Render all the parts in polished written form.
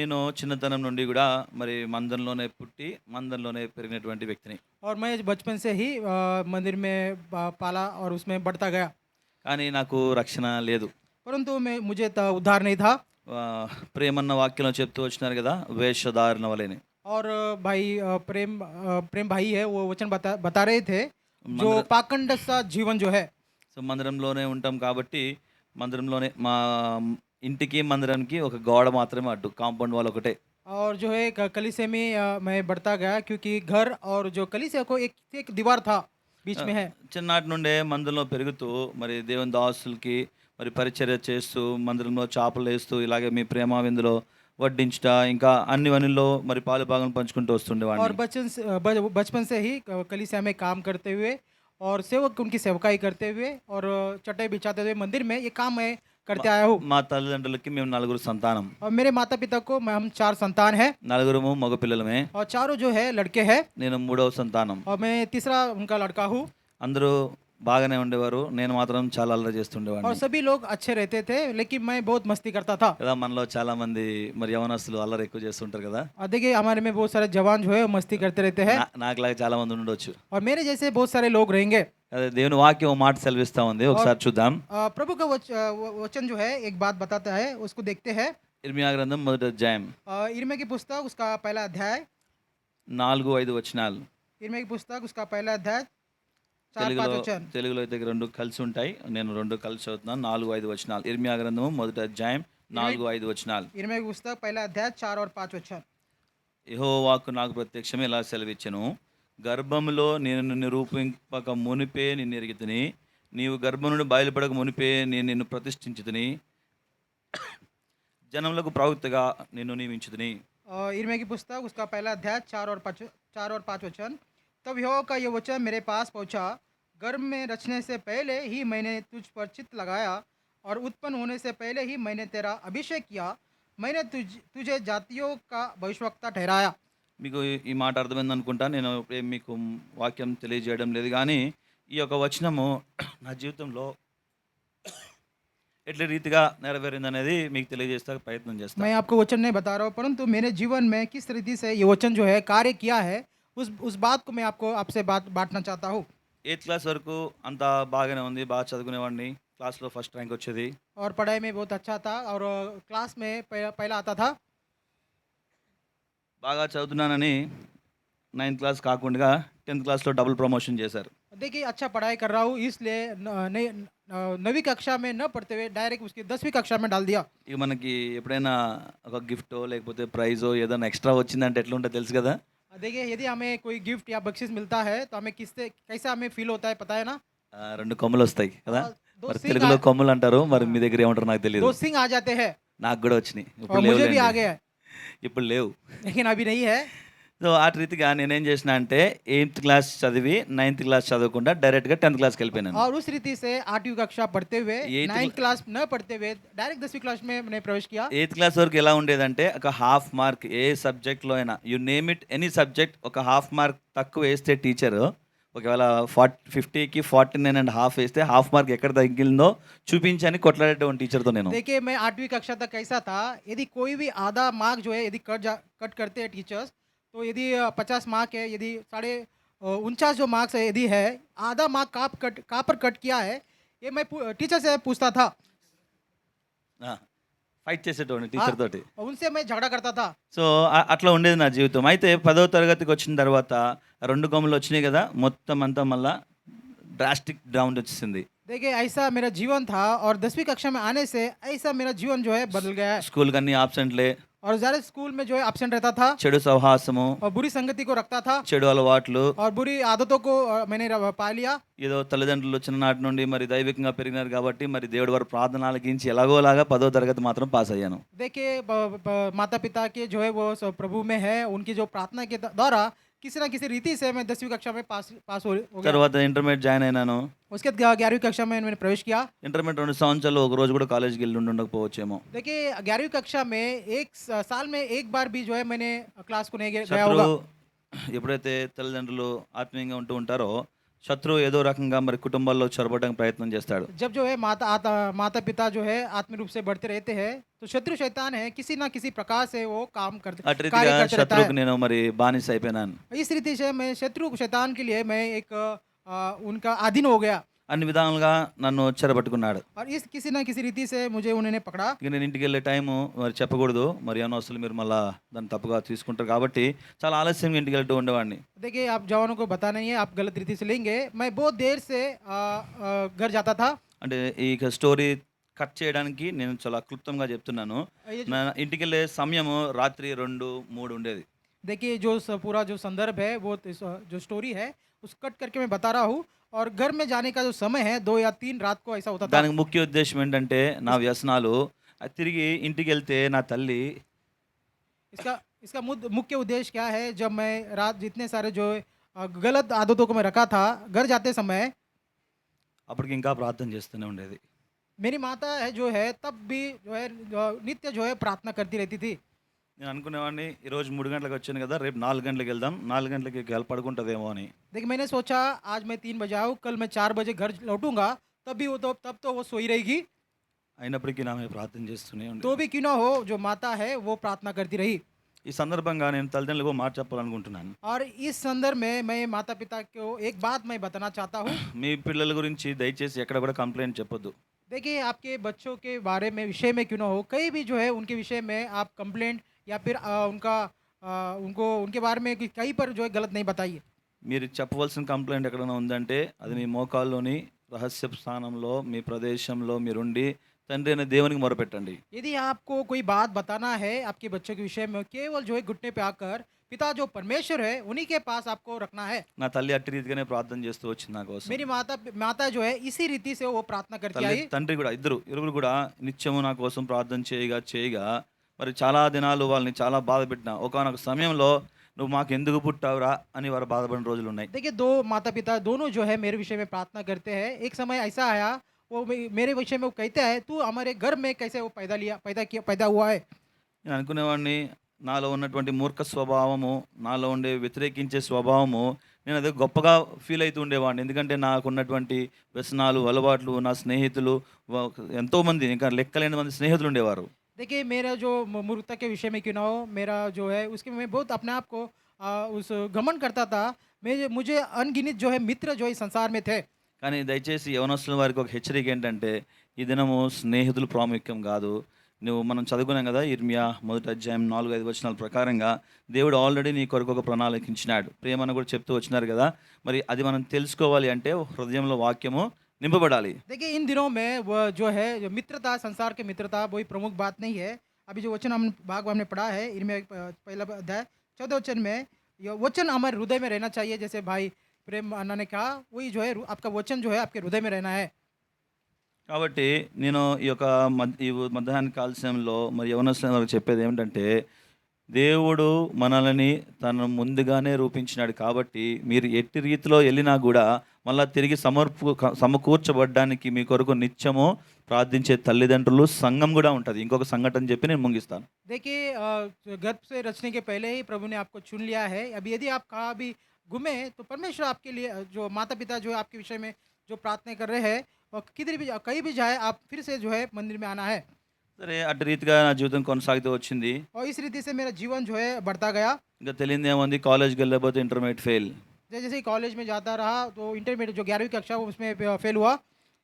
నేను చిన్నతనం నుండి గూడా మరి మందరంలోనే పుట్టి, మందరంలోనే పెరిగినటువంటి వ్యక్తిని. और मैं बचपन से ही मंदिर में पाला और उसमें बढ़ता गया। కానీ నాకు రక్షణ లేదు. परंतु मुझे उद्धार नहीं था। ప్రేమన్న వాక్యంలో చెప్తూ వచ్చినారు గదా! వేషధారణ వలెని. और भाई प्रेम भाई है वो वचन बता रहे थे जो మందిర पाखंड सा जीवन जो है। సో, మందిరంలోనే ఉంటాం కాబట్టి, మందిరంలోనే మా ఇంటికి, మందిరానికి ఒక గోడ మాత్రమే అడ్డు. కాంపౌండ్ వాల్ ఒకటే. और जो है कलीसिया में मैं बढ़ता गया क्योंकि घर और जो कलीसिया को एक एक दीवार था बीच में है। చిన్ననాటి నుండే మందిరంలో పెరుగుతూ మరి దేవుని దాసులకి మరి పరిచర్య చేస్తూ, మందిరంలో చాపలేస్తూ, ఇలాగే మీ ప్రేమ విందులో వడ్డించుట, ఇంకా అన్ని వనుల్లో మరి పాలు భాగం పంచుకుంటూ और వస్తుండేవాడిని. बचपन से ही कलीसिया में काम करते हुए और सेवक उनकी सेवकाई करते हुए और चटाई बिछाते हुए मंदिर में ये काम मैं करते आया हूँ। మా తల్లిదండ్రులకి మేము నలుగురు సంతానం. और मेरे माता पिता को हम 4 संतान है నలుగురము మగ పిల్లలమే. और चारों जो है लड़के हैं నేను మూడవ సంతానం. और मैं तीसरा उनका लड़का हूँ। అందరూ బాగానే ఉండేవారు. నేను మాత్రం చాలా అల్లరి और చేస్తుండేవాడిని. सभी लोग अच्छे रहते थे लेकिन मैं बहुत मस्ती करता था। కదా, మనలో చాలా మంది మరి యవనస్తులు అల్లరి ఎక్కువ చేస్తుంటారు కదా. और देखिए हमारे में बहुत सारे जवान जो है वो मस्ती करते रहते हैं నాకులాగా చాలా మంది ఉండొచ్చు. और मेरे जैसे बहुत सारे लोग रहेंगे। అదే దేవుని వాక్యం ఓ మాట సెలవిస్తా ఉంది. ఒకసారి చూద్దాం. प्रभु का वचन जो है एक बात बताता है उसको देखते हैं। ఇర్మియా గ్రంథం మొదటి అధ్యాయం इर्मिया की पुस्तक उसका पहला अध्याय 4-5 వచనాలు. इर्मिया की पुस्तक उसका पहला अध्याय 4-5 తెలుగులో वचन। తెలుగులో అయితే రెండు కలిసి ఉంటాయి. నేను రెండు కలిసి చదువుతున్నాను. 4-5 వచనాలు. ఇర్మియా గ్రంథము మొదటి అధ్యాయం 4-5 వచనాలు. इर्मिया की पुस्तक पहला अध्याय 4 और 5 वचन। యెహోవా వాక్కు నాకు ప్రత్యక్షమే ఇలా సెలవిచ్చెను. గర్భములో నేను నిన్ను రూపింపక మునిపే నిన్ను ఎరిగితిని. నీవు గర్భం నుండి బయలుపడక మునిపే నేను నిన్ను ప్రతిష్ఠించుతిని. జనములకు ప్రవక్తగా నిన్ను నియమించుతిని. इर्मिया की पुस्तक उसका पहला अध्याय 4 और 5 वचन। तब यहोवा का ये वचन मेरे पास पहुंचा, गर्भ में रचने से पहले ही मैंने तुझ पर चित्त लगाया और उत्पन्न होने से पहले ही मैंने तेरा अभिषेक किया। मैंने तुझे जातियों का भविष्यवक्ता ठहराया। మీకు ఈ మాట అర్థమైంది అనుకుంటా. నేను ఏం మీకు వాక్యం తెలియజేయడం లేదు, కానీ ఈ యొక్క వచనము నా జీవితంలో ఎట్ల రీతిగా నెరవేరింది అనేది మీకు తెలియజేస్తా ప్రయత్నం చేస్తాను. मैं आपको वचन नहीं बता रहा हूँ परंतु मेरे जीवन में किस रीति से ये वचन जो है कार्य किया है उस बात को मैं आपको आपसे बांटना चाहता हूँ। 8th క్లాస్ వరకు అంతా బాగానే ఉంది. బాగా చదువుకునేవాడిని. క్లాస్లో ఫస్ట్ ర్యాంక్ వచ్చేది. और पढ़ाई में बहुत अच्छा था और क्लास में पहला आता था। బాగా చదువుతున్నానని 9th క్లాస్ కాకుండా 10th క్లాస్లో డబుల్ ప్రమోషన్ చేశారు. देखिए अच्छा पढ़ाई कर रहा हूँ इसलिए 9वीं कक्षा में न पढ़ते हुए डायरेक्ट उसकी 10वीं कक्षा में डाल दिया। ఇక మనకి ఎప్పుడైనా ఒక గిఫ్టో లేకపోతే ప్రైజో ఏదైనా ఎక్స్ట్రా వచ్చిందంటే ఎట్లా ఉంటుందో తెలుసు కదా. देखिए यदि हमें कोई गिफ्ट या बख्शिश मिलता है तो हमें किससे कैसा हमें फील होता है पता है ना। రెండు కొమ్ములు వస్తాయి కదా. दो మరి सिंग తెలుగులో కొమ్ములు అంటారు, మరి మీ దగ్గర ఏమంటారు నాకు తెలియదు. 2 सिंग आ जाते हैं నాకు కూడా వచ్చినాయి. और ఇప్పుడు मुझे भी आ లేవులేండి. गया है ఇప్పుడు లేవు. लेकिन अभी नहीं है। సో ఆ రీతిగా నేనేం చేసిన అంటే 8th క్లాస్ చదివి 9th క్లాస్ చదవకుండా డైరెక్ట్గా 10th క్లాస్కి వెళ్ళిపోయినాను. और उस रीति से 8वीं कक्षा पढ़ते हुए 9th क्लास न पढ़ते हुए डायरेक्ट 10वीं क्लास में मैंने प्रवेश किया। 8th క్లాస్ వరకు ఎలా ఉండేదంటే ఒక హాఫ్ మార్క్ ఏ సబ్జెక్ట్లో అయినా, you name it any subject, ఒక హాఫ్ మార్క్ తక్కువ వేస్తే టీచరు ఒకవేళ 50కి 49.5 వేస్తే హాఫ్ మార్క్ ఎక్కడ తగ్గిందో చూపించని కొట్లాడేటువంటి టీచర్తో నేను. देखिए मैं 8वीं कक्षा तक कैसा था, यदि कोई भी आधा मार्क जो है यदि कट करते हैं टीचर्स तो यदि 50 मार्क है, यदि 49 जो मार्क्स है यदि है आधा मार्क कहाँ पर कट किया है ये मैं टीचर से पूछता था। ఫైట్ చేసేటోడిని టీచర్ తోటి. और उनसे मैं झगड़ा करता था। సో అట్లా ఉండేది నా జీవితం. అయితే 10వ తరగతికి వచ్చిన తర్వాత 2 కొమ్ములు వచ్చినాయి కదా, మొత్తం అంతా మళ్ళా డ్రాస్టిక్ డౌన్ వచ్చేసింది. देखिए ऐसा मेरा जीवन था और 10वीं कक्षा में आने से ऐसा मेरा जीवन जो है बदल गया है। స్కూల్కి అన్ని ఆబ్సెంట్లే, और ज़्यादा स्कूल में जो है एब्सेंट रहता था చెడు సహవాసము, और बुरी संगति को रखता था చెడు అలవాట్లు. और बुरी आदतों को मैंने पा लिया। ఏదో తల్లిదండ్రులు వచ్చిన నాటి నుండి మరి దైవికంగా పెరిగినారు కాబట్టి మరి దేవుడి వారి ప్రార్థన ఆలకించి ఎలాగోలాగా 10వ తరగతి మాత్రం పాస్ అయ్యాను. देखिए माता पिता के जो है वो प्रभु में है, उनकी जो प्रार्थना के द्वारा किसी ना किसी रीति से मैं 10वीं कक्षा में पास हो गया। తర్వాత ఇంటర్మీడియట్ జాయిన్ అయినాను. उसके बाद 11वीं कक्षा में मैंने प्रवेश किया। ఇంటర్మీడియట్ 2 సంవత్సరాలు ఒక రోజు కూడా కాలేజీకి వెళ్ళి ఉండకపోవచ్చేమో. देखिए 11वीं कक्षा में एक साल में एक बार भी जो है मैंने क्लास को नहीं गया होगा। శత్రువు ఎప్పుడైతే తల్లిదండ్రులు ఆత్మీయంగా ఉంటూ ఉంటారో శత్రువు ఏదో రకంగా మరి కుటుంబాల్లో చొరబడడానికి ప్రయత్నం చేస్తాడు. जब जो है माता पिता जो है आत्मिक रूप से बढ़ते रहते हैं, तो शत्रु शैतान है किसी ना किसी प्रकार से वो అటు రీతిగా कार्य करते रहता है। శత్రువుకి నేను మరి బానిస అయిపోయినాను. इस रीति से मैं शत्रु शैतान के लिए मैं एक उनका अधीन हो गया అన్ని విధాలుగా నన్ను చెరబట్టుకున్నాడు. और इस किसी ना किसी रीति से मुझे उन्होंने पकड़ा। ఇక నేను ఇంటికి వెళ్ళే టైము మరి చెప్పకూడదు, మరి అనవసరం మీరు మళ్ళా దాన్ని తప్పుగా తీసుకుంటారు కాబట్టి చాలా ఆలస్యంగా ఇంటికి వెళ్తూ ఉండేవాడిని. देखिए आप जवानों को बताना नहीं है, आप गलत रीति से लेंगे। मैं बहुत देर से घर जाता था। అంటే ఈ స్టోరీ కట్ చేయడానికి నేను చాలా క్లుప్తంగా చెప్తున్నాను. ये నా ఇంటికి వెళ్ళే సమయము రాత్రి 2-3 ఉండేది. देखिए जो पूरा जो संदर्भ है वो जो स्टोरी है उस कट करके मैं बता रहा हूँ। और घर में जाने का जो समय है 2 या 3 रात को ऐसा होता था। దానికి ముఖ్య ఉద్దేశం ఏంటంటే నా వ్యసనాలు తిరిగి ఇంటికి వెళ్తే నా తల్లి इसका इसका मुख्य उद्देश्य क्या है, जब मैं रात जितने सारे जो गलत आदतों को मैं रखा था, घर जाते समय అప్పటికి ఇంకా ప్రార్థన చేస్తూనే ఉండేది. मेरी माता है जो है तब भी जो है नित्य जो है प्रार्थना करती रहती थी। నేను అనుకునేవాడిని ఈరోజు 3 గంటలకు వచ్చాను కదా, రేపు 4 గంటలకు వెళ్దాం, 4 గంటలకి పడుకుంటుందేమో అని. देखिए मैंने सोचा आज मैं 3 बजे आऊँ, कल मैं 4 बजे घर लौटूंगा, तब भी वो तब तो वो सोई रहेगी। అయినప్పటికీ నా మీద ప్రార్థన చేస్తూనే ఉండేది. तो भी क्यों ना हो, जो माता है वो प्रार्थना करती रही। ఈ సందర్భంగా నేను తల్లిదండ్రులకు ఒక మాట చెప్పాలనుకుంటున్నాను. और इस संदर्भ में मैं माता पिता को एक बात मैं बताना चाहता हूँ। మీ పిల్లల గురించి దయచేసి ఎక్కడ కూడా కంప్లైంట్ చెప్పొద్దు. देखिए आपके बच्चों के बारे में विषय में क्यों ना हो, कहीं भी जो है उनके विषय में आप कंप्लेंट या फिर उनको उनके बारे में कहीं पर जो है गलत नहीं बताइए। మీరు చెప్పవలసిన కంప్లైంట్ ఎక్కడైనా ఉందంటే అది మీ మోకాల్లోని రహస్య స్థానంలో మీ ప్రదేశంలో మీరుండి తండ్రి అనే దేవునికి మొరపెట్టండి. यदि आपको कोई बात बताना है आपके बच्चों के विषय में, केवल जो है घुटने पे आकर पिता जो परमेश्वर है उन्हीं के पास आपको रखना है। నా తల్లి అట్టి రీతిగానే ప్రార్థన చేస్తూ వచ్చింది నా కోసం. मेरी माता जो है इसी रीति से वो प्रार्थना करती తల్లి आई। తండ్రి కూడా ఇరువురు కూడా నిత్యము నా కోసం ప్రార్థన చేయగా మరి చాలా దినాలు వాళ్ళని చాలా బాధ పెట్టిన ఒకానొక సమయంలో నువ్వు మాకు ఎందుకు పుట్టావురా అని వారు బాధపడిన రోజులు ఉన్నాయి. देखिए दो माता पिता दोनों जो है मेरे विषय में प्रार्थना करते हैं। एक समय ऐसा आया वो मेरे विषय में वो कहते हैं तू हमारे घर में कैसे वो पैदा हुआ है। నేను అనుకునేవాడిని నాలో ఉన్నటువంటి మూర్ఖ స్వభావము, నాలో ఉండే వ్యతిరేకించే స్వభావము నేను అదే గొప్పగా ఫీల్ అవుతూ ఉండేవాడిని. ఎందుకంటే నాకు ఉన్నటువంటి వ్యసనాలు, అలవాట్లు, నా స్నేహితులు ఎంతోమంది ఇంకా లెక్కలేని మంది స్నేహితులు ఉండేవారు. देखिए मेरा जो मूर्खता के विषय में क्यों ना हो, मेरा जो है उसके मैं बहुत अपने आप को उस घमंड करता था। मुझे अनगिनत जो है मित्र जो इस संसार में थे। కానీ దయచేసి యవనస్తుల వారికి ఒక హెచ్చరిక ఏంటంటే ఈ దినము స్నేహితులు ప్రాముఖ్యం కాదు. మనం చదువుకున్నాం కదా, ఇర్మియా 1:4-5 వచనాల ప్రకారంగా దేవుడు ఆల్రెడీ నీ కొరకు ఒక ప్రణాళిక ఇచ్చినాడు. ప్రేమను కూడా చెప్తూ వచ్చినారు కదా, మరి అది మనం తెలుసుకోవాలి అంటే హృదయంలో వాక్యము నింపబడాలి. देखिए इन दिनों में वो जो है जो मित्रता, संसार की मित्रता वही प्रमुख बात नहीं है। अभी जो वचन हमने पढ़ा है इनमें पहला अध्याय 14 वचन में, यह वचन हमारे हृदय में रहना चाहिए। जैसे भाई प्रेम अन्ना ने कहा, वही जो है आपका वचन जो है आपके हृदय में रहना है। కాబట్టి నేను ఈ మధ్యాహ్న కాల సమయంలో మరి యవనస్తుల వారికి చెప్పేది ఏమిటంటే, దేవుడు మనల్ని తను ముందుగానే రూపించినాడు కాబట్టి మీరు ఎట్టి రీతిలో వెళ్ళినా కూడా మళ్ళీ తిరిగి సమకూర్చబడ్డానికి మీ కొరకు నిత్యము ప్రార్థించే తల్లిదండ్రులు, సంఘం కూడా ఉంటుంది. ఇంకొక సంఘటన చెప్పి నేను ముగిస్తాను. देखिए गर्भ से रचने के पहले ही प्रभु ने आपको चुन लिया है। अब यदि आप कहाँ भी घूमे तो परमेश्वर आपके लिए जो माता पिता जो आपके विषय में जो प्रार्थना कर रहे हैं, और किधर भी कहीं भी जाए आप फिर से जो है मंदिर में आना है। సరే, అటు రీతిగా నా జీవితం కొనసాగుతూ వచ్చింది. और इस रीति से मेरा जीवन जो है बढ़ता गया। ఇంకా తెలియదు ఏముంది, కాలేజ్కి వెళ్ళకపోతే इंटरमीडिएट फेल. जैसे ही कॉलेज में जाता रहा तो इंटरमीडिएट जो 11वीं कक्षा उसमें फेल हुआ।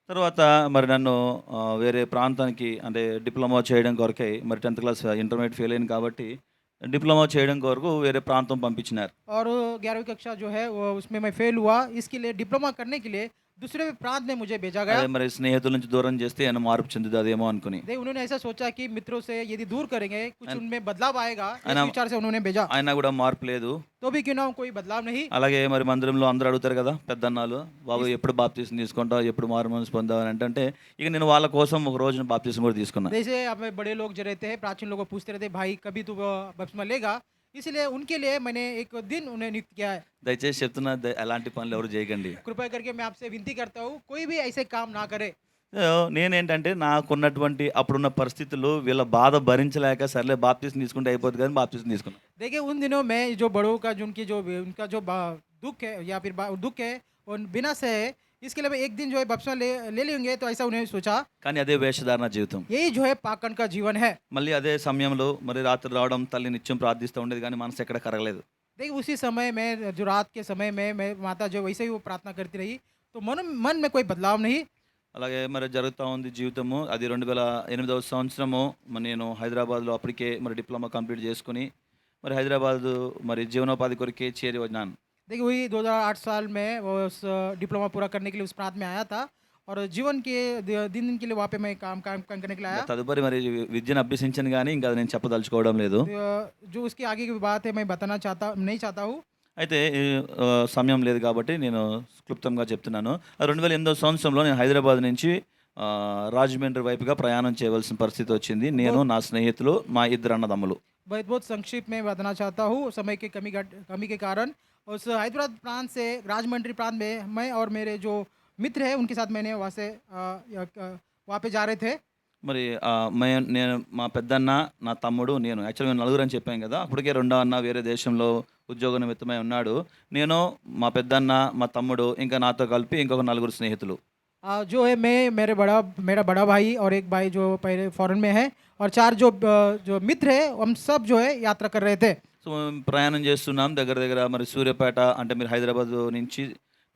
తర్వాత మరి నన్ను వేరే ప్రాంతానికి అంటే డిప్లొమా చేయడం కొరకై, మరి 10th క్లాస్ ఇంటర్మీడియట్ ఫెయిల్ అయింది కాబట్టి డిప్లొమా చేయడం కొరకు వేరే ప్రాంతం పంపించినారు. और 11वीं कक्षा जो है वो उसमें मैं फेल हुआ। इसके लिए डिप्लोमा करने के लिए दूसरे प्रांत में मुझे भेजा गया। అదే మరి స్నేహితుల నుంచి దూరం చేస్తే ఏమైనా మార్పు చెందుతుందేమో అనుకుని उन्होंने ऐसा सोचा कि मित्रों से यदि दूर करेंगे कुछ उनमें बदलाव आएगा, इस अना- विचार से उन्होंने भेजा। అయినా కూడా మార్పు లేదు. तो भी क्यों ना हो, कोई बदलाव नहीं। అలాగే మరి మందిరంలో అందరూ అడుగుతారు కదా పెద్దన్నాళ్ళు, బాబు ఎప్పుడు బాప్తీసం తీసుకుంటావు, ఎప్పుడు మారు మనసు పొందావు అని అంటే ఇక నేను వాళ్ళ కోసం ఒక రోజున బాప్తీసం కూడా తీసుకున్నాను. जैसे हमें बड़े लोग जो रहते हैं, प्राचीन लोग पूछते रहते हैं, भाई कभी तू बपतिस्मा लेगा, इसलिए उनके लिए मैंने एक दिन उन्हें नियुक्त किया है। దయచేసి చెప్తున్నా, అలాంటి పనులు ఎవరు చేయకండి. कृपया करके मैं आपसे विनती करता हूँ, कोई भी ऐसे काम ना करे। నేనేంటంటే నాకున్నటువంటి అప్పుడున్న పరిస్థితులు వీళ్ళ బాధ భరించలేక సర్లే బాప్తీసం తీసుకుంటే అయిపోతుంది కానీ బాప్తీసం తీసుకున్నాను. देखिए उन दिनों में जो बड़ों का जो उनकी जो उनका जो दुःख है या फिर दुःख है और बिना सहे इसके लिए मैं एक दिन जो है बपतिस्मा ले ले लेंगे, तो ऐसा उन्होंने सोचा। కానీ అదే వేషధారణ జీవితం. यही जो है पाखंड का जीवन है। మళ్ళీ అదే సమయంలో మరి రాత్రి రావడం, తల్లి నిత్యం ప్రార్థిస్తూ ఉండేది కానీ మనసు ఎక్కడ కరగలేదు. देखिए उसी समय में जो रात के समय में मैं माता जो वैसे ही वो प्रार्थना करती रही, तो मन में कोई बदलाव नहीं। అలాగే మరి జరుగుతూ ఉంది జీవితము. అది 2008వ సంవత్సరము నేను హైదరాబాద్‌లో అప్పటికే మరి డిప్లొమా కంప్లీట్ చేసుకొని మరి హైదరాబాద్ మరి జీవనోపాధి కొరకే చేరి ఉన్నాను. देखिए वही 2008 साल में वो उस डिप्लोमा पूरा करने के लिए उस प्रांत में आया था, और जीवन के दिन दिन के लिए वहाँ पे मैं काम करने के लिए आया। తదుపరి మరి విద్యను అభ్యసించాను కానీ ఇంకా అది నేను చెప్పదలుచుకోవడం లేదు. जो उसकी आगे की बात है मैं बताना नहीं चाहता हूँ। అయితే సమయం లేదు కాబట్టి నేను క్లుప్తంగా చెప్తున్నాను. 2008వ సంవత్సరంలో నేను హైదరాబాద్ నుంచి రాజమండ్రి వైపుగా ప్రయాణం చేయవలసిన పరిస్థితి వచ్చింది. నేను, నా స్నేహితులు, మా ఇద్దరు అన్నదమ్ములు. बहुत संक्षिप्त में बताना चाहता हूँ, समय की कमी के कारण उस हैदराबाद प्रांत से राजमंड्री प्रांत में मैं और मेरे जो मित्र हैं उनके साथ मैंने वहाँ से वहाँ पे जा रहे थे। మరి నేను మా పెద్దన్న, నా తమ్ముడు, నేను యాక్చువల్గా మేము నలుగురు అని చెప్పాను కదా. అప్పటికే రెండో అన్న వేరే దేశంలో ఉద్యోగ నిమిత్తమై ఉన్నాడు. నేను, మా పెద్దన్న, మా తమ్ముడు, ఇంకా నాతో కలిపి ఇంకొక నలుగురు స్నేహితులు. जो है मैं मेरा बड़ा भाई और एक भाई जो पहले फॉरेन में है, और 4 जो मित्र है हम सब जो है यात्रा कर रहे थे। సో ప్రయాణం చేస్తున్నాం. దగ్గర మరి సూర్యాపేట అంటే మీరు హైదరాబాద్ నుంచి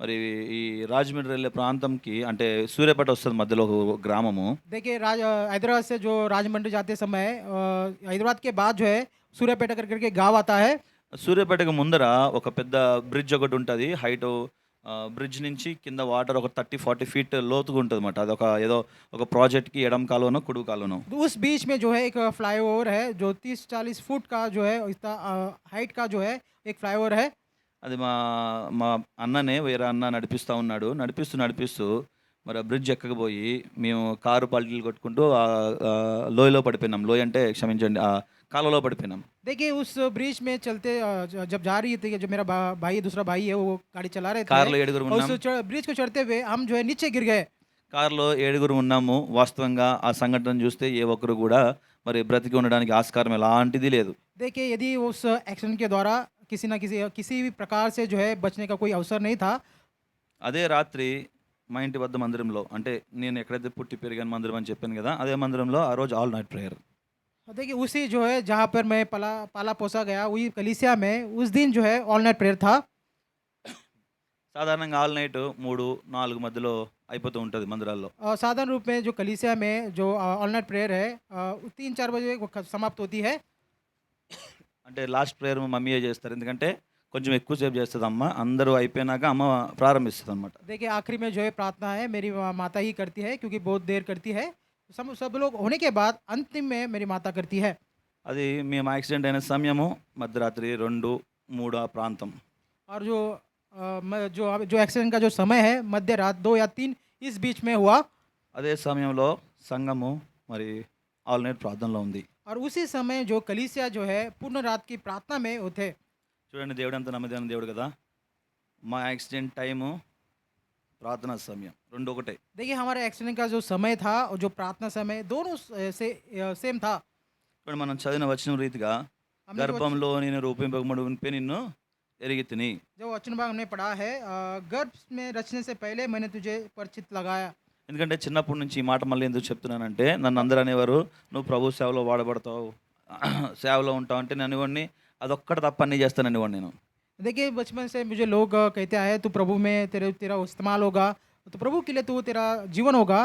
మరి ఈ రాజమండ్రి వెళ్ళే ప్రాంతంకి అంటే సూర్యాపేట వస్తుంది మధ్యలో ఒక గ్రామము. देखिए हैदराबाद से जो राजमंड्री जाते समय हैदराबाद के बाद जो है सूर्यापेटा करके गाँव आता है। సూర్యాపేటకు ముందర ఒక పెద్ద బ్రిడ్జ్ ఒకటి ఉంటుంది. హైట్ బ్రిడ్జ్ నుంచి కింద వాటర్ ఒక 30-40 ఫీట్ లోతుగా ఉంటుంది అన్నమాట. అది ఏదో ఒక ప్రాజెక్ట్కి ఎడమ కాలువనో కుడి కాలువనో. तो उस बीच में जो है एक फ्लाईओवर है जो 30-40 फुट का जो है इतना हाइट का जो है एक फ्लाईओवर है। అది మా అన్ననే వేరే అన్న నడిపిస్తూ ఉన్నాడు. నడిపిస్తూ మరి ఆ బ్రిడ్జ్ ఎక్కకపోయి మేము కారు పల్టీలు కొట్టుకుంటూ లోయలో పడిపోయినాం. లోయ అంటే క్షమించండి, ఆ కాలువలో పడిపోయినాం. देखिए उस ब्रिज में चलते जब जा रही थी, जो मेरा भाई दूसरा भाई है वो गाड़ी चला रहे थे, కార్లో 7 ఉన్నాం. उस ब्रिज को चढ़ते हुए हम जो है नीचे गिर गए। కారులో 7 ఉన్నాము. వాస్తవంగా ఆ సంఘటన చూస్తే ఏ ఒక్కరు కూడా మరి బ్రతికి ఉండడానికి ఆస్కారం ఎలాంటిది లేదు. देखिए यदि उस एक्सीडेंट के द्वारा किसी भी प्रकार से जो है बचने का कोई अवसर नहीं था। అదే రాత్రి మా ఇంటి వద్ద మందిరంలో, అంటే నేను ఎక్కడైతే పుట్టి పెరిగిన మందిరం అని చెప్పాను కదా, అదే మందిరంలో ఆ రోజు ఆల్ నైట్ ప్రేయర్. देखिए उसी जो है जहाँ पर मैं पाला पोसा गया वही कलीसिया में उस दिन जो है ऑल नाइट प्रेयर था। సాధారణంగా ఆల్ నైట్ 3-4 మధ్యలో అయిపోతూ ఉంటుంది మందిరాల్లో. साधारण रूप में जो कलीसिया में जो ऑल नाइट प्रेयर है 3-4 बजे वो समाप्त होती है। అంటే లాస్ట్ ప్రేయర్ మమ్మీయే చేస్తారు, ఎందుకంటే కొంచెం ఎక్కువసేపు చేస్తుంది అమ్మ. అందరూ అయిపోయినాక అమ్మ ప్రారంభిస్తుంది అనమాట. देखिए आखिरी में जो है प्रार्थना है मेरी माता ही करती है, क्योंकि बहुत देर करती है। सब लोग होने के बाद अंतिम में मेरी माता करती है। అది మేము యాక్సిడెంట్ అయిన సమయము మధ్యరాత్రి 2-3 ఆ ప్రాంతం. और जो एक्सीडेंट का जो समय है मध्य रात 2 या 3 इस बीच में हुआ। అదే సమయంలో సంఘము మరి ఆల్ నైట్ ప్రార్థనలో ఉంది. और उसी समय जो कलीसिया जो है पूर्ण रात की प्रार्थना में थे। చూడండి, దేవుడు అంత నమ్మదైన దేవుడు కదా. మా యాక్సిడెంట్ టైము, ప్రార్థనా సమయం 2 ఒకటే. देखिए हमारे एक्सीडेंट का जो समय था और जो प्रार्थना समय दोनों से सेम था। ఇప్పుడు మనం చదివిన వచనం రీతిగా గర్భంలో నేను రూపింపబడి నిన్ను ఎరిగి తిని. जो वचन भाग हमने पढ़ा है, गर्भ में रचने से पहले मैंने तुझे परिचित लगाया। ఎందుకంటే చిన్నప్పటి నుంచి ఈ మాట మళ్ళీ ఎందుకు చెప్తున్నానంటే, నన్ను అందరూ అనేవారు నువ్వు ప్రభు సేవలో వాడబడతావు, సేవలో ఉంటావు అంటే నేను అనేవాడిని అదొక్కటి తప్ప అన్నీ చేస్తాను అనేవాడిని నేను. देखिए बचपन से मुझे लोग कहते आए तू प्रभु में तेरा इस्तेमाल होगा, तो प्रभु के लिए तू तेरा जीवन होगा।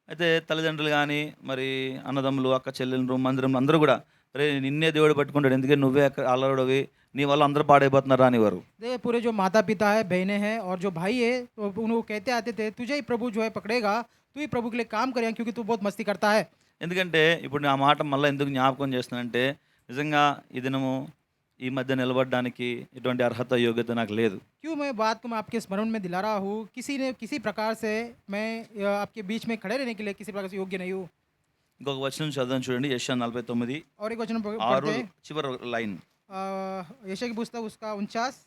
అయితే తల్లిదండ్రులు కానీ మరి అన్నదమ్ములు, అక్క చెల్లెలు, మందిరంలో అందరూ కూడా రే నిన్నే దేవుడు పట్టుకుంటాడు, ఎందుకంటే నువ్వే అల్లరుడివి, నీ వల్ల అందరూ పాడైపోతున్నారు అనేవారు. देखिए पूरे जो माता पिता है, बहनें हैं और जो भाई है, तो उनको कहते आते थे तुझे ही प्रभु जो है पकड़ेगा, तू ही प्रभु के लिए काम करेगा क्योंकि तू बहुत मस्ती करता है। ఎందుకంటే ఇప్పుడు నా మాట మళ్ళీ ఎందుకు జ్ఞాపకం చేస్తున్నానంటే, నిజంగా ఈ దినము ఈ మధ్య నిలబడడానికి ఎటువంటి అర్హత యోగ్యత నాకు లేదు. क्यों मैं बात को मैं आपके स्मरण में दिला रहा हूँ, किसी प्रकार से मैं आपके बीच में खड़े रहने के लिए किसी प्रकार से योग्य नहीं हूँ। ఇంకొక వచనం చదవని చూడండి, యెషయా 49 और एक वचन 6 पढ़ते हैं, చివరి లైన్. यशायाह की पुस्तक उसका 49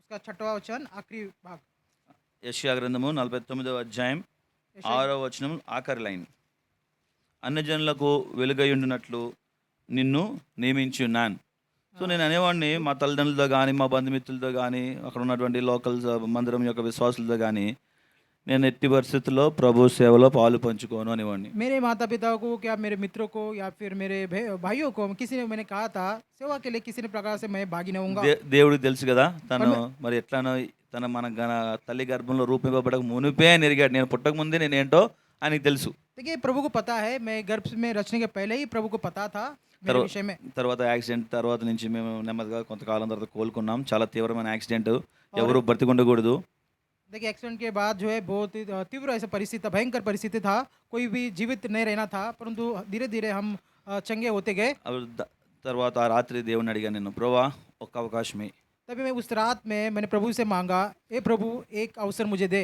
उसका 6वां वचन आखिरी भाग। యెషయా గ్రంథము 49వ అధ్యాయం 6వ వచనం ఆఖరి లైన్. అన్యజనులకు వెలుగై ఉండినట్లు నిన్ను నియమించి ఉన్నాను, సో నేను అనేవాడిని మా తల్లిదండ్రులతో కానీ మా బంధుమిత్రులతో కానీ అక్కడ ఉన్నటువంటి లోకల్ మందిరం యొక్క విశ్వాసులతో కానీ నేను ఎట్టి పరిస్థితుల్లో ప్రభు సేవలో పాలు పంచుకోను అనేవాడిని. मेरे माता पिता को क्या मेरे मित्रों को या फिर मेरे भाइयों को किसी ने मैंने कहा था सेवा के लिए किसी ने प्रकार से मैं भागी नहीं होऊंगा। దేవుడికి తెలుసు కదా తను మరి ఎట్లానో తన మన తల్లి గర్భంలో రూపింపబడక మునిపే ఆయన ఎరిగాడు. నేను పుట్టక ముందే నేను ఏంటో ఆయనకి తెలుసు. देखिए प्रभु को पता है, मैं गर्भ में रचने के पहले ही प्रभु को पता था मेरे विषय में। తర్వాత యాక్సిడెంట్ తర్వాత నుంచి మేము నెమ్మదిగా కొంతకాలం తర్వాత కోలుకున్నాం. చాలా తీవ్రమైన యాక్సిడెంట్, ఎవరు బ్రతికుండకూడదు. देखिए एक्सीडेंट के बाद जो है बहुत ही तीव्र ऐसा परिस्थिति था, भयंकर परिस्थिति था, कोई भी जीवित नहीं रहना था, परंतु धीरे धीरे हम चंगे होते गए। తర్వాత ఆ రాత్రి దేవుని అడిగాను, నేను ప్రభువా ఒక్క అవకాశమే, तभी मैं उस रात में मैंने प्रभु से मांगा, ए प्रभु एक अवसर मुझे दे,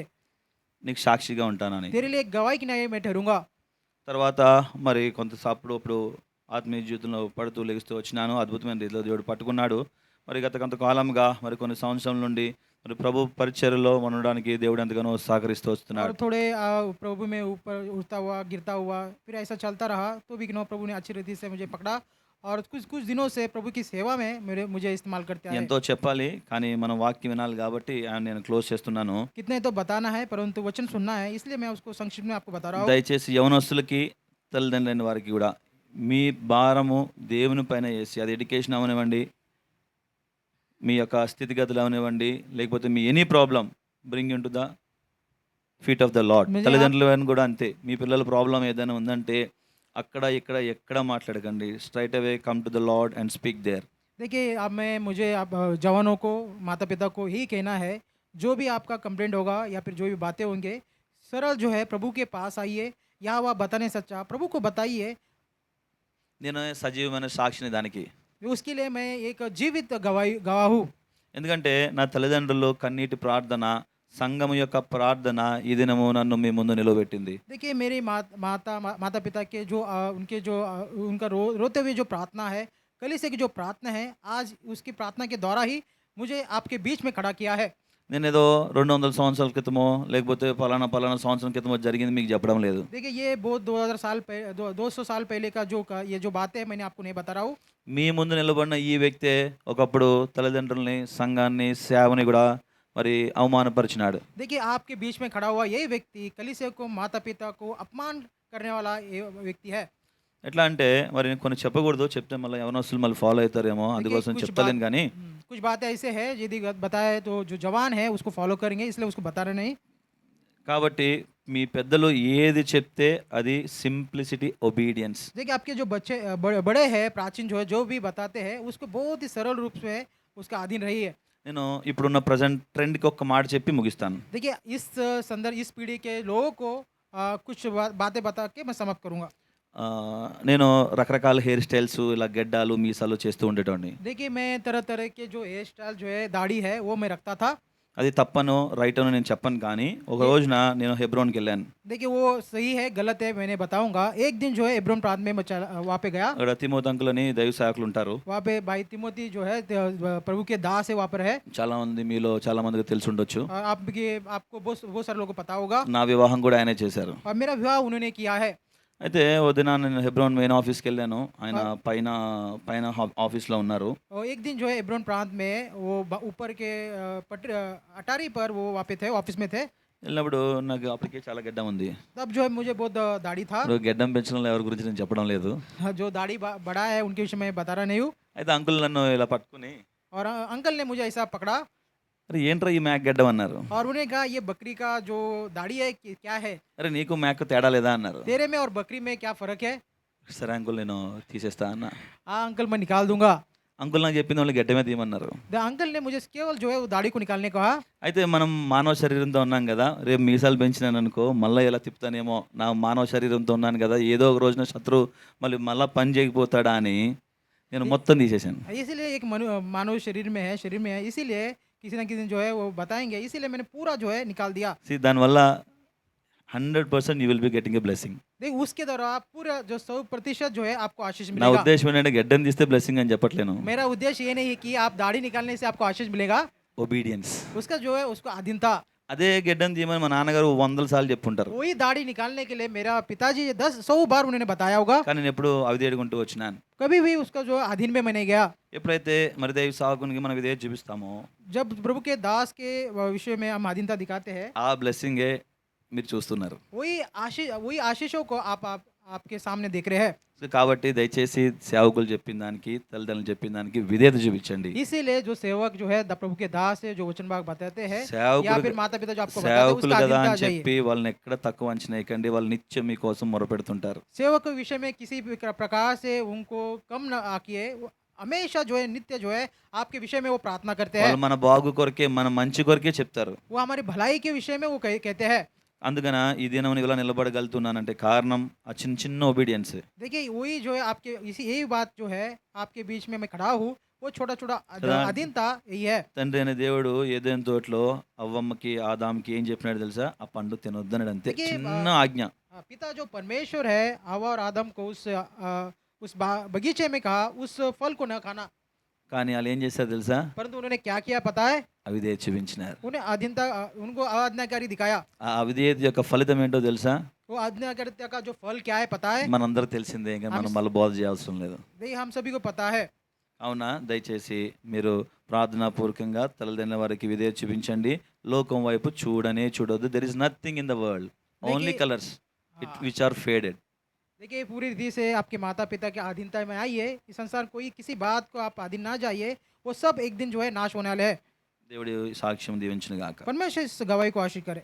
నీకు సాక్షిగా ఉంటానని. तेरे लिए एक गवाही की नहीं मैं ठहरूंगा। తర్వాత మరి కొంతసేపు అప్పుడు ఆత్మీయ జీవితంలో పడుతూ లెగుస్తూ వచ్చినాను. అద్భుతమైన రీతిలో దేవుడు పట్టుకున్నాడు. మరి గత కొంతకాలంగా మరి కొన్ని సంవత్సరాల నుండి మరి ప్రభు పరిచర్యలో ఉండడానికి దేవుడు ఎంతగానో సహకరిస్తూ వస్తున్నాడు. और थोड़े प्रभु में ऊपर उठता हुआ गिरता हुआ फिर ऐसा चलता रहा, तो भी प्रभु ने अच्छी रीति से मुझे पकड़ा और कुछ कुछ दिनों से प्रभु की सेवा में मुझे इस्तेमाल करते आए। ఎంతో చెప్పాలి కానీ మనం వాక్యం వినాలి కాబట్టి నేను క్లోజ్ చేస్తున్నాను. कितने तो बताना है परंतु वचन सुनना है, इसलिए मैं उसको संक्षिप्त में आपको बता रहा हूँ। దయచేసి యవనస్తులకి తల్లిదండ్రులైన వారికి కూడా మీ భారము దేవుని పైన వేసి, అది ఎడ్యుకేషన్ అవనివ్వండి, మీ యొక్క స్థితిగతులు అవనివ్వండి, లేకపోతే me any problem bring in to the feet of the lord. తల్లిదండ్రులు కూడా అంతే. మీ పిల్లల ప్రాబ్లం ఏదైనా ఉందంటే అక్కడ ఇక్కడ ఎక్కడ మాట్లాడకండి, straight away come to the Lord and speak there. देखिए अब मुझे अब जवानों को माता पिता को ही कहना है, जो भी आपका कंप्लेंट होगा या फिर जो भी बातें होंगे सरल जो है प्रभु के पास आइए, या वह बताने सच्चा प्रभु को बताइए। నేను సజీవమైన సాక్షిని దానికి. उसके लिए मैं एक जीवित गवाह हूँ। ఎందుకంటే నా తల్లిదండ్రులు కన్నీటి ప్రార్థన, సంఘం యొక్క ప్రార్థన ఈ దినము నన్ను మీ ముందు నిలబెట్టింది. देखिए मेरे माता पिता के जो उनके जो उनका रोते हुए जो प्रार्थना है, कलीसिया की जो प्रार्थना है, आज उसकी प्रार्थना के द्वारा ही मुझे आपके बीच में खड़ा किया है। నేను ఏదో 200 సంవత్సరాల క్రితమో లేకపోతే పలానా సంవత్సరం క్రితమో జరిగింది మీకు చెప్పడం లేదు. देखिए ये बहुत 200 साल पहले का ये जो बातें मैंने आपको नहीं बता रहा हूँ। మీ ముందు నిలబడిన ఈ వ్యక్తే ఒకప్పుడు తల్లిదండ్రుల్ని, సంఘాన్ని, సేవని కూడా మరి అవమానపరిచినాడు. देखिए आपके बीच में खड़ा हुआ यही व्यक्ति कलीसिया को, माता पिता को अपमान करने वाला ये व्यक्ति है। ఎట్లా అంటే మరి నేను కొన్ని చెప్పకూడదు, చెప్తే మళ్ళీ యవనస్తులు మళ్ళీ ఫాలో అవుతారేమో, అందుకోసం చెప్తలేను. కానీ कुछ बातें ऐसे है यदि बताए तो जो जवान है उसको फॉलो करेंगे, इसलिए उसको बता रहे नहीं। కాబట్టి మీ పెద్దలు ఏది చెప్తే అది సింప్లిసిటీ, ఒబీడియన్స్. देखिए आपके जो बच्चे बड़े हैं, प्राचीन जो है जो भी बताते हैं उसको बहुत ही सरल रूप से उसका अधीन रही है। నేను ఇప్పుడున్న ప్రజెంట్ ట్రెండ్కి ఒక్క మాట చెప్పి ముగిస్తాను. देखिए इस इस पीढ़ी के लोगों को कुछ बातें बता के मैं समाप्त करूंगा। నేను రకరకాల హెయిర్ స్టైల్స్, ఇలా గెడ్డాలు, మీసాలు చేస్తూ ఉండేటోడిని. देखिए मैं तरह तरह के जो हेयर स्टाइल जो है, दाढ़ी है, वो मैं रखता था। అది తప్పను రైట్ అని నేను చెప్పను, కానీ ఒక రోజున నేను హెబ్రోన్కి వెళ్ళాను. देखिए वो सही है गलत है मैंने बताऊंगा। एक दिन जो है हेब्रोन प्रांत में वहाँ पे गया। అక్కడ తిమోతి అంకుల్ అని దైవ సేవకులు ఉంటారు. वहाँ पे भाई तिमोती जो है प्रभु के दास है, वहाँ पर है। చాలా మంది మీలో చాలా మందికి తెలిసి ఉండొచ్చు. आपको बहुत सारे लोगों को पता होगा। నా వివాహం కూడా ఆయనే చేశారు. और मेरा विवाह उन्होंने किया है। అయితే ఓ దిన నేను హెబ్రోన్ మెయిన్ ఆఫీస్కి వెళ్ళాను. ఆయన పైన ఆఫీస్లో ఉన్నారు. और एक दिन जो है हेब्रोन प्रांत में वो ऊपर के अटारी पर वो वहाँ पे थे, ऑफिस में थे। వెళ్ళినప్పుడు నాకు అప్పటికే చాలా గెడ్డం ఉంది. तब जो है मुझे बहुत दाढ़ी था। గెడ్డం పెంచడంలో ఎవరి గురించి నేను చెప్పడం లేదు. जो दाढ़ी बड़ा है उनके विषय में बता रहा नहीं हूँ। అయితే అంకుల్ నన్ను ఇలా పట్టుకుని, और अंकल ने मुझे ऐसा पकड़ा అరే ఏంట్రా ఈ మ్యాక్ గెడ్డం అన్నారు. और उन्होंने कहा ये बकरी का जो दाढ़ी है क्या है, అరే నీకు మ్యాక్ తేడా లేదా అన్నారు. तेरे में और बकरी में क्या फर्क है। సరే అంకుల్ నేను తీసేస్తా అన్న. हाँ अंकल मैं निकाल दूंगा। అంకుల్ నాకు చెప్పింది వాళ్ళు గెడ్డమే తీయమన్నారు. अंकल ने मुझे केवल जो है वो दाढ़ी को निकालने कहा। అయితే మనం మానవ శరీరంతో ఉన్నాం కదా, రేపు మీసాలు పెంచినాను అనుకో మళ్ళీ ఎలా తిప్పుతానేమో, నా మానవ శరీరంతో ఉన్నాను కదా, ఏదో ఒక రోజున శత్రువు మళ్ళీ పని చేయకపోతాడా అని నేను మొత్తం తీసేశాను. इसीलिए एक मानव शरीर में है, इसीलिए किसी न किसी जो है वो बताएंगे, इसीलिए मैंने पूरा जो है निकाल दिया। దానివల్ల 100% you will be getting a blessing. उसके द्वारा पूरा जो 100% जो है आपको आशीष నా मिलेगा। ఉద్దేశం ఏంటంటే గెడ్డం తీస్తే బ్లెస్సింగ్ అని చెప్పట్లేను. मेरा उद्देश्य ये नहीं है कि आप दाढ़ी निकालने से आपको आशीष मिलेगा। ఒబీడియన్స్. उसका जो है उसको अधीनता। అదే గెడ్డను తీయమని మా నాన్నగారు 100 సార్లు చెప్పుంటారు. वही दाढ़ी निकालने के लिए मेरा पिताजी 10-100 बार उन्होंने बताया होगा। కానీ నేనెప్పుడూ అవిధేయుడుగుంటూ వచ్చినాను. कभी भी उसका जो अधीन में मैं नहीं गया। ఎప్పుడైతే మరి దైవ సేవకునికి మనం విధేయత చూపిస్తామో जब प्रभु के दास के विषय में हम अधीनता दिखाते हैं, ఆ బ్లెస్సింగే మీరు చూస్తున్నారు. वही आशीषों को आप आपके सामने देख रहे हैं। సో కాబట్టి దయచేసి సేవకులు చెప్పిన దానికి, తల్లిదండ్రులు చెప్పిన దానికి విధేయత చూపించండి. इसीलिए जो सेवक जो है प्रभु के दास है, जो वचन भाग बताते हैं, या సేవకులు फिर माता पिता जो आपको बताते हैं, సేవకులు उसका కదా अधीनता అని जाइए। చెప్పి వాళ్ళని ఎక్కడ తక్కువ అంచనా వేయకండి. వాళ్ళు నిత్యం మీకోసం మొరపెడుతుంటారు. सेवक के विषय में किसी भी प्रकार से उनको कम न आकिए। वो हमेशा जो है नित्य जो है आपके विषय में वो प्रार्थना करते हैं। వాళ్ళు మన బాగు కొరకే, మన మంచి కొరకే చెప్తారు. वो हमारी भलाई के विषय में वो कहते हैं। అందుకన ఈ దినం ఇలా నిలబడగలుగుతున్నానంటే కారణం ఆ చిన్న చిన్న ఒబీడియన్సే. देखिए वही जो है आपके इसी यही बात जो है आपके बीच में मैं खड़ा हूँ, वो छोटा छोटा కదా अधीनता यही है। తండ్రి అనే దేవుడు ఏదైనా తోటలో అవ్వమ్మకి ఆదాంకి ఏం చెప్పినాడు తెలుసా? ఆ పండు తినొద్దన్నాడు అంతే. देखिए చిన్న ఆజ్ఞ. पिता जो परमेश्वर है हवा और आदम को उस बगीचे में कहा उस फल को न खाना, కానీ వాళ్ళు ఏం చేశారు తెలుసా? परंतु उन्होंने क्या किया पता है? అవిధేయత చూపించినారు. उन्हें अधीनता उनको अआज्ञाकारी दिखाया। ఆ అవిధేయత యొక్క ఫలితం ఏంటో తెలుసా? वो आज्ञाकारिता का जो फल क्या है पता है? మనందరూ తెలిసిందే, ఇంకా మనం మళ్ళీ బోధ చేయాల్సిన లేదు. नहीं, हम सभी को पता है। అవునా? దయచేసి మీరు ప్రార్థనాపూర్వకంగా తల్లిదండ్రుల వారికి విధేయత చూపించండి. లోకం వైపు చూడనే చూడొద్దు. There is nothing in the world, only colours which are faded. देखिए पूरी रीति से आपके माता पिता की अधीनता में आइए। इस संसार कोई किसी बात को आप अधीन ना जाइए, वो सब एक दिन जो है नाश होने वाले हैं। దేవుడి సాక్ష్యం దీవించును గాక. परमेश्वर इस गवाही को आशीष करे।